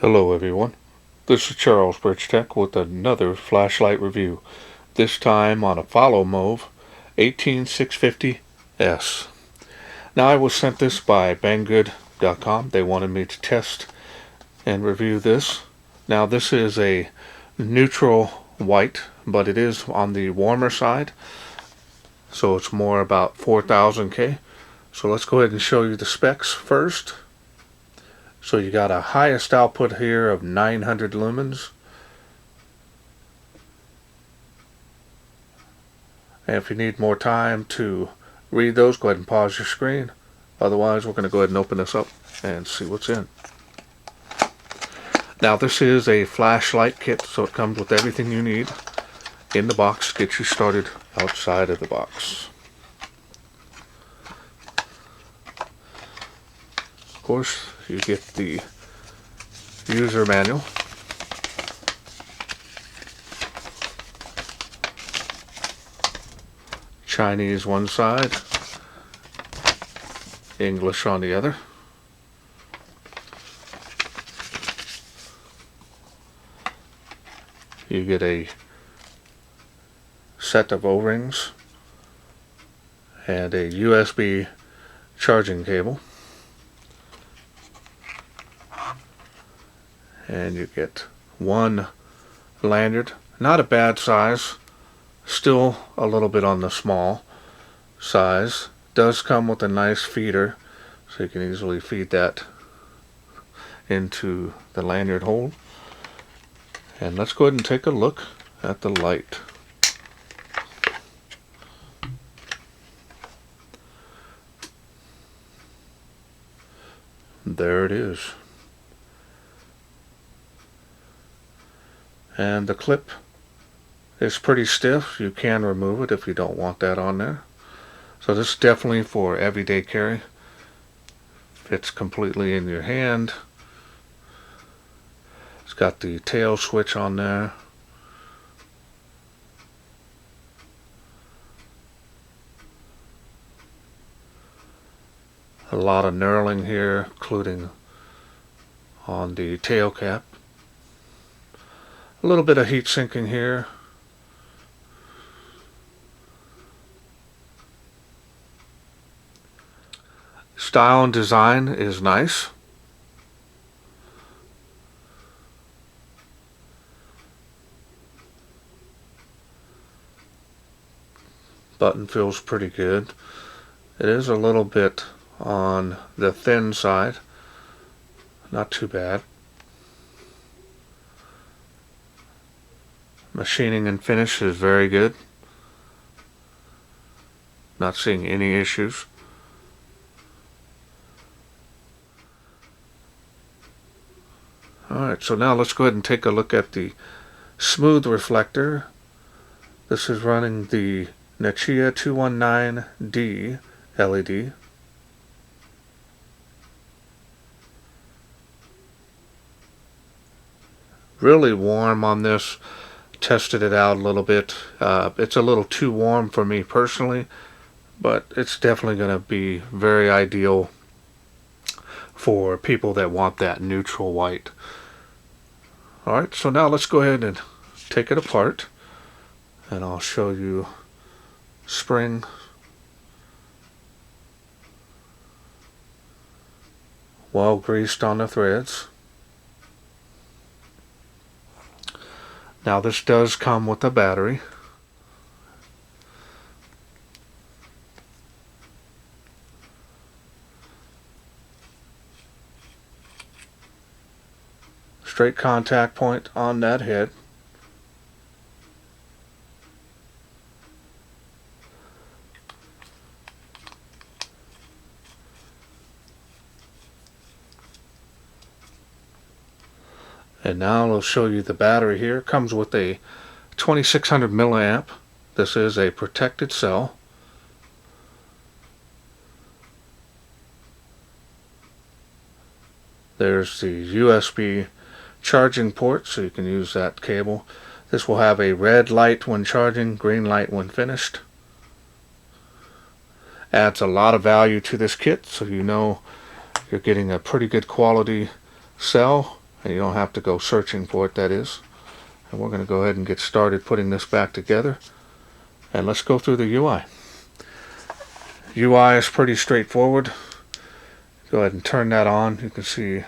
Hello everyone, this is Charles BridgTec with another flashlight review, this time on a FoloMov 18650S. Now I was sent this by banggood.com. They wanted me to test and review this. Now this is a neutral white, but it is on the warmer side, so it's more about 4000K. So let's go ahead and show you the specs first. So you got a highest output here of 900 lumens. And if you need more time to read those, go ahead and pause your screen. Otherwise, we're going to go ahead and open this up and see what's in. Now this is a flashlight kit, so it comes with everything you need in the box to get you started outside of the box. Of course, you get the user manual. Chinese one side, English on the other. You get a set of O-rings and a USB charging cable. And you get one lanyard, not a bad size, still a little bit on the small size. Does come with a nice feeder, so you can easily feed that into the lanyard hole. And let's go ahead and take a look at the light. There it is. And the clip is pretty stiff. You can remove it if you don't want that on there. So this is definitely for everyday carry. Fits completely in your hand. It's got the tail switch on there. A lot of knurling here, including on the tail cap. A little bit of heat sinking here. Style and design is nice. Button feels pretty good. It is a little bit on the thin side. Not too bad. Machining and finish is very good. Not seeing any issues. Alright, so now let's go ahead and take a look at the smooth reflector. This is running the Nichia 219D LED. Really warm on this. Tested it out a little bit. It's a little too warm for me personally, but it's definitely going to be very ideal for people that want that neutral white. Alright, so now let's go ahead and take it apart, and I'll show you spring, well greased on the threads. Now this does come with a battery. Straight contact point on that head. And now I'll show you the battery here. It comes with a 2600 milliamp. This is a protected cell. There's the USB charging port, so you can use that cable. This will have a red light when charging, green light when finished. Adds a lot of value to this kit, so you know you're getting a pretty good quality cell and you don't have to go searching for it, that is. And we're going to go ahead and get started putting this back together, and let's go through the UI. UI is pretty straightforward. Go ahead and turn that on. You can see,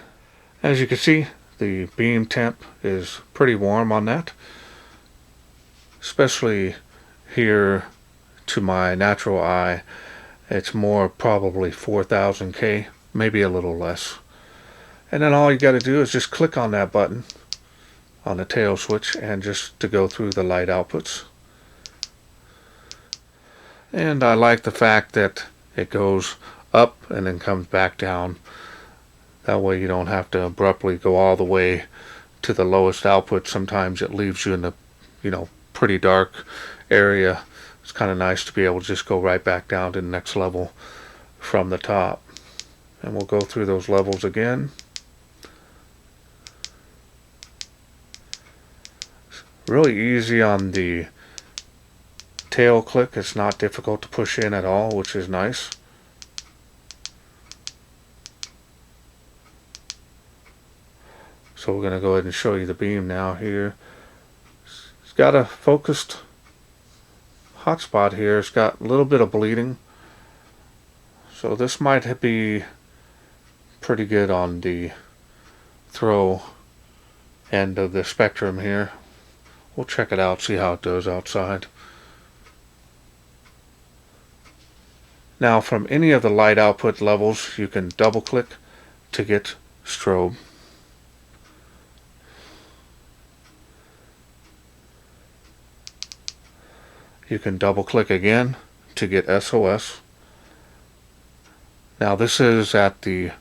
as you can see, the beam temp is pretty warm on that, especially here to my natural eye. It's more probably 4000K, maybe a little less. And then all you got to do is just click on that button on the tail switch and just to go through the light outputs. And I like the fact that it goes up and then comes back down. That way you don't have to abruptly go all the way to the lowest output. Sometimes it leaves you in the, pretty dark area. It's kind of nice to be able to just go right back down to the next level from the top. And we'll go through those levels again. Really easy on the tail click. It's not difficult to push in at all, which is nice. So we're going to go ahead and show you the beam now here. It's got a focused hotspot here. It's got a little bit of bleeding. So this might be pretty good on the throw end of the spectrum here. We'll check it out, see how it does outside. Now from any of the light output levels, you can double click to get strobe. You can double click again to get SOS. Now this is at the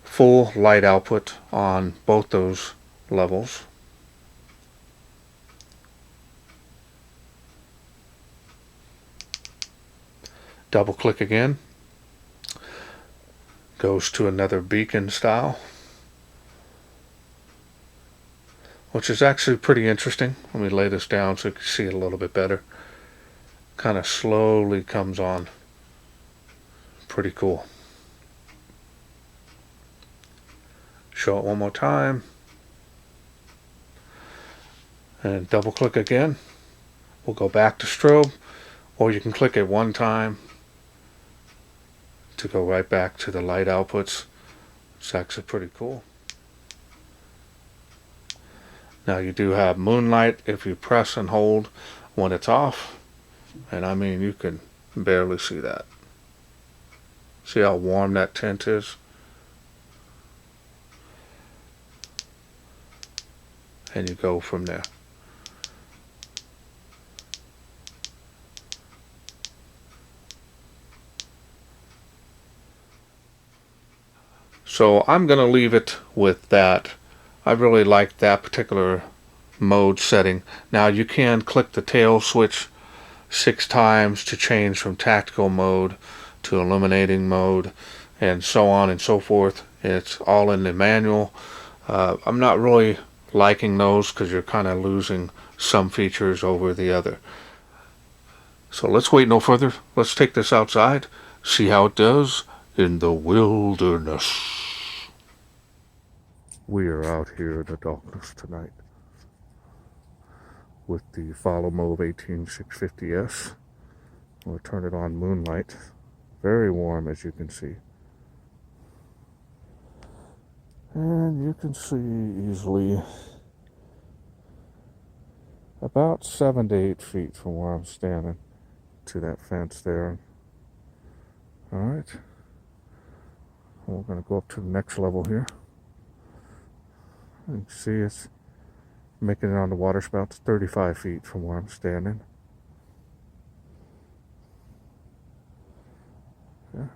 full light output on both those levels. Double click again. Goes to another beacon style, which is actually pretty interesting. Let me lay this down so you can see it a little bit better. Kind of slowly comes on. Pretty cool. Show it one more time. And double click again. We'll go back to strobe, or you can click it one time to go right back to the light outputs. It's actually pretty cool. Now you do have moonlight if you press and hold when it's off. And I mean, you can barely see that. See how warm that tint is? And you go from there. So I'm going to leave it with that. I really like that particular mode setting. Now you can click the tail switch 6 times to change from tactical mode to illuminating mode and so on and so forth. It's all in the manual. I'm not really liking those because you're kind of losing some features over the other. So let's wait no further. Let's take this outside, see how it does in the wilderness. We are out here in the darkness tonight with the FoloMov 18650S. We'll turn it on moonlight. Very warm, as you can see. And you can see easily about 7 to 8 feet from where I'm standing to that fence there. Alright. We're going to go up to the next level here. You can see it's making it on the water spouts 35 feet from where I'm standing. Yeah.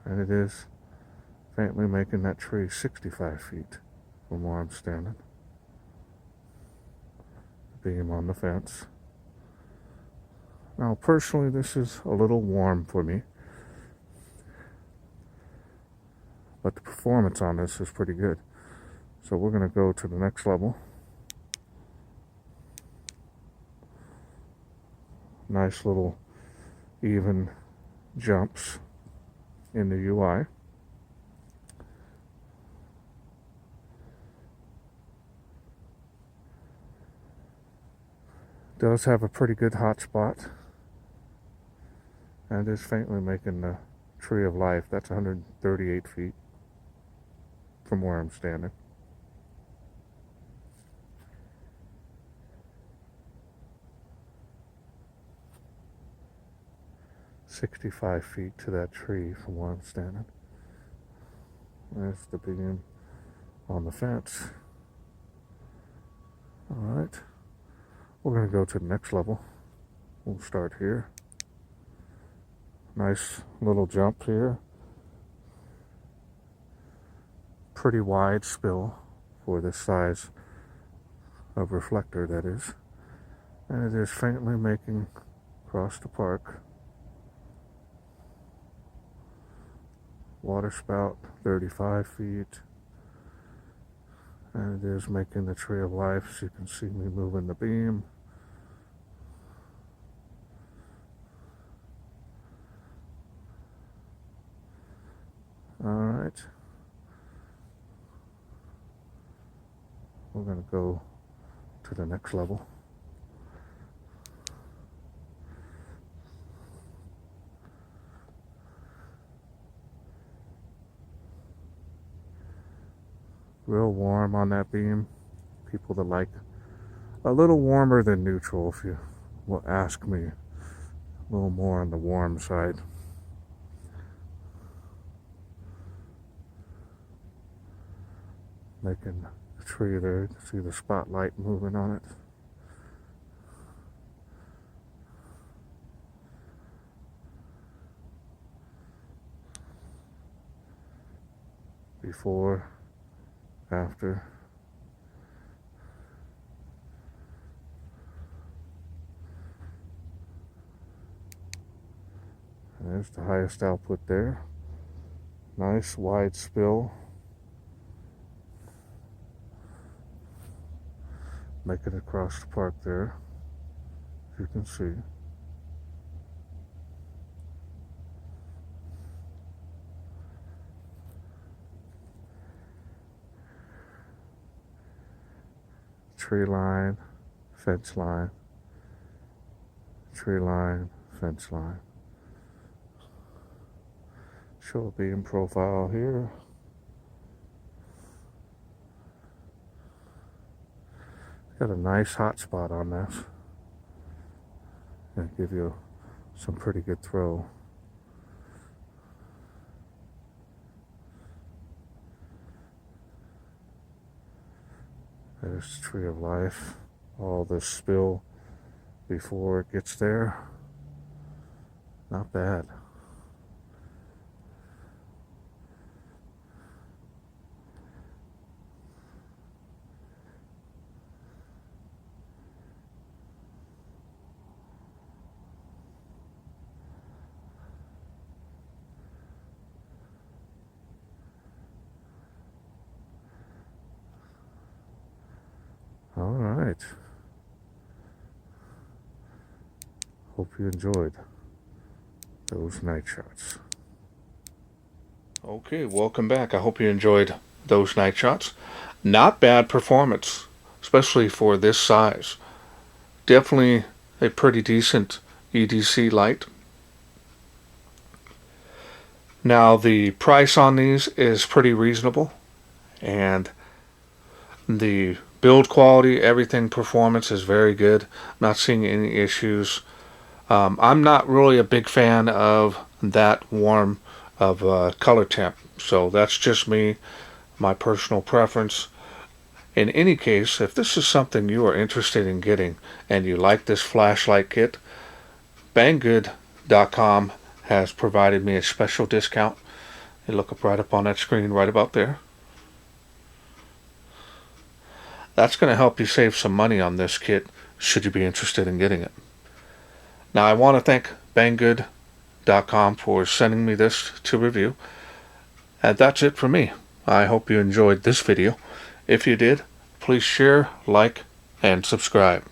And it is faintly making that tree 65 feet from where I'm standing. Beam on the fence. Now personally, this is a little warm for me, but the performance on this is pretty good. So we're going to go to the next level. Nice little even jumps in the UI. Does have a pretty good hot spot, and is faintly making the tree of life. That's 138 feet from where I'm standing. "65 feet to that tree from where I'm standing." There's the beam on the fence. Alright, we're going to go to the next level. We'll start here. Nice little jump here. Pretty wide spill for this size of reflector, that is. And it is faintly making across the park. Water spout, 35 feet. And it is making the tree of life, so you can see me moving the beam. Alright. We're going to go to the next level. Real warm on that beam. People that like a little warmer than neutral, if you will ask me. A little more on the warm side. Making the tree there. You can see the spotlight moving on it. Before, after. And there's the highest output there. Nice wide spill. Making it across the park there, as you can see. Tree line, fence line, tree line, fence line. Show a beam profile here. Got a nice hot spot on this. Gonna give you some pretty good throw. There's the tree of life. All this spill before it gets there. Not bad. All right. Hope you enjoyed those night shots. Okay, welcome back. I hope you enjoyed those night shots. Not bad performance, especially for this size. Definitely a pretty decent EDC light. Now the price on these is pretty reasonable, and the build quality, everything, performance is very good. Not seeing any issues. I'm not really a big fan of that warm of color temp, so that's just me, my personal preference. In any case, if this is something you are interested in getting and you like this flashlight kit, Banggood.com has provided me a special discount. You look up right up on that screen right about there. That's going to help you save some money on this kit should you be interested in getting it. Now I want to thank Banggood.com for sending me this to review. And that's it for me. I hope you enjoyed this video. If you did, please share, like, and subscribe.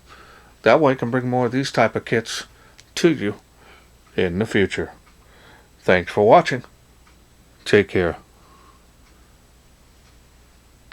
That way I can bring more of these type of kits to you in the future. Thanks for watching. Take care.